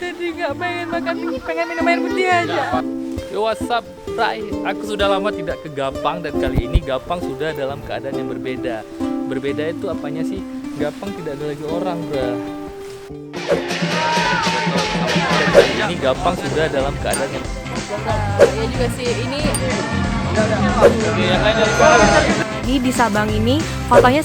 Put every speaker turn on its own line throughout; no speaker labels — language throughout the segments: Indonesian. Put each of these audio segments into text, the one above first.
jadi nggak pengen minum air putih aja.
Yo, what's up, Rai? Aku sudah lama tidak ke Gapang dan kali ini Gapang sudah dalam keadaan yang berbeda. Berbeda itu apanya sih? Gapang tidak ada lagi orang, bro. Dan kali ini Gapang sudah dalam keadaan yang
Ya juga sih ini.
yang lain dari mana?
Di Sabang ini fotonya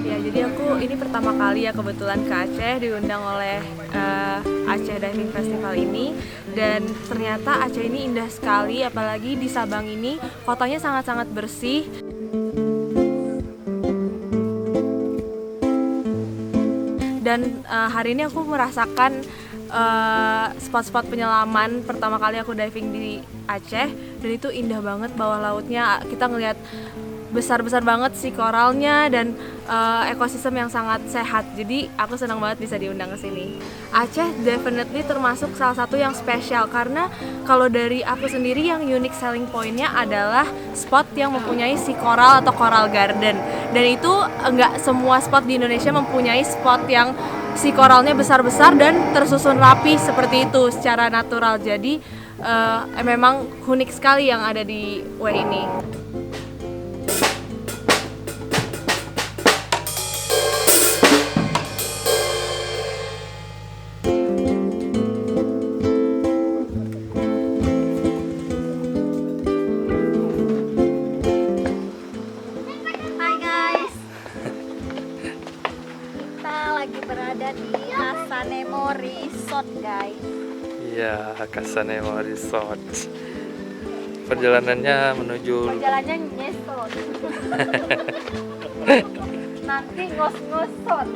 ya, jadi aku ini pertama kali ya kebetulan ke Aceh, diundang oleh Aceh Diving Festival ini, dan ternyata Aceh ini indah sekali, apalagi di Sabang ini kotanya sangat-sangat bersih. Dan hari ini aku merasakan spot-spot penyelaman pertama kali aku diving di Aceh, dan itu indah banget bawah lautnya. Kita ngelihat besar-besar banget sih koralnya dan ekosistem yang sangat sehat. Jadi aku senang banget bisa diundang ke sini. Aceh definitely termasuk salah satu yang spesial karena kalau dari aku sendiri yang unique selling point-nya adalah spot yang mempunyai sea coral atau coral garden. Dan itu enggak semua spot di Indonesia mempunyai spot yang sea coralnya besar-besar dan tersusun rapi seperti itu secara natural. Jadi memang unik sekali yang ada di way ini.
Lagi berada di Casanemo Resort, guys.
Iya, Casanemo Resort. Perjalanannya
Perjalanannya ngesot. Nanti ngos-ngosot.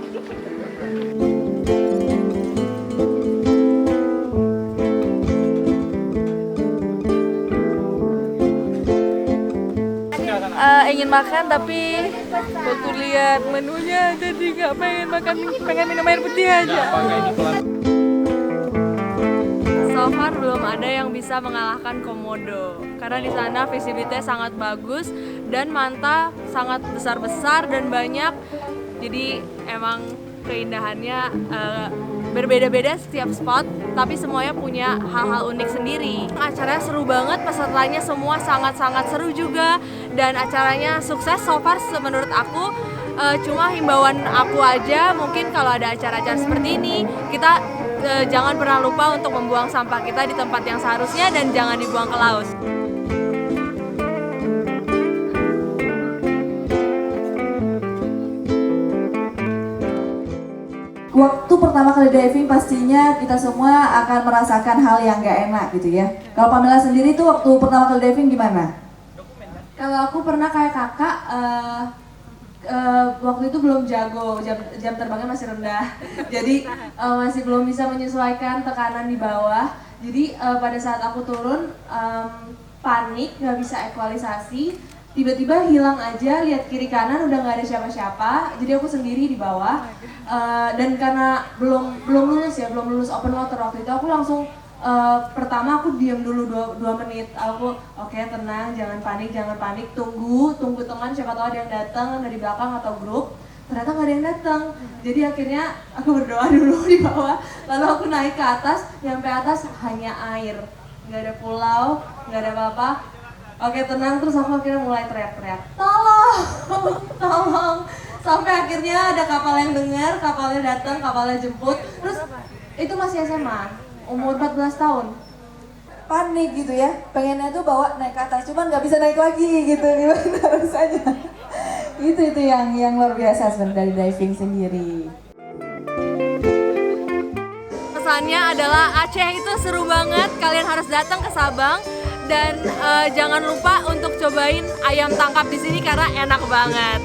Ingin makan tapi waktu lihat menunya jadi nggak pengen minum air putih aja. So far belum ada yang bisa mengalahkan Komodo karena di sana visibility sangat bagus dan manta sangat besar-besar dan banyak. Jadi emang keindahannya berbeda-beda setiap spot, tapi semuanya punya hal-hal unik sendiri. Acaranya seru banget, pesertanya semua sangat-sangat seru juga, dan acaranya sukses so far menurut aku. Cuma himbauan aku aja, mungkin kalau ada acara-acara seperti ini, kita jangan pernah lupa untuk membuang sampah kita di tempat yang seharusnya dan jangan dibuang ke laut.
Waktu pertama kali diving pastinya kita semua akan merasakan hal yang gak enak gitu ya. Kalau Pamela sendiri tuh waktu pertama kali diving gimana?
Kalau aku pernah kayak kakak, waktu itu belum jago, jam terbangnya masih rendah. Jadi masih belum bisa menyesuaikan tekanan di bawah. Jadi pada saat aku turun, panik, nggak bisa ekualisasi. Tiba-tiba hilang aja, lihat kiri kanan udah nggak ada siapa-siapa. Jadi aku sendiri di bawah. Dan karena belum lulus open water waktu itu, aku langsung pertama aku diam dulu 2 menit. Aku oke, tenang, jangan panik, tunggu teman, siapa tahu ada yang datang dari belakang atau grup. Ternyata nggak ada yang datang. Jadi akhirnya aku berdoa dulu di bawah. Lalu aku naik ke atas, nyampe atas hanya air, nggak ada pulau, nggak ada apa-apa. Oke, tenang, terus aku akhirnya mulai teriak-teriak, tolong. Sampai akhirnya ada kapal yang dengar, kapalnya datang, kapalnya jemput. Terus itu masih SMA, umur 14 tahun.
Panik gitu ya, pengennya tuh bawa naik ke atas, cuman nggak bisa naik lagi gitu, gimana rasanya? Itu yang luar biasa sebenarnya dari diving sendiri.
Pesannya adalah Aceh itu seru banget, kalian harus datang ke Sabang dan jangan lupa untuk cobain ayam tangkap di sini karena enak banget.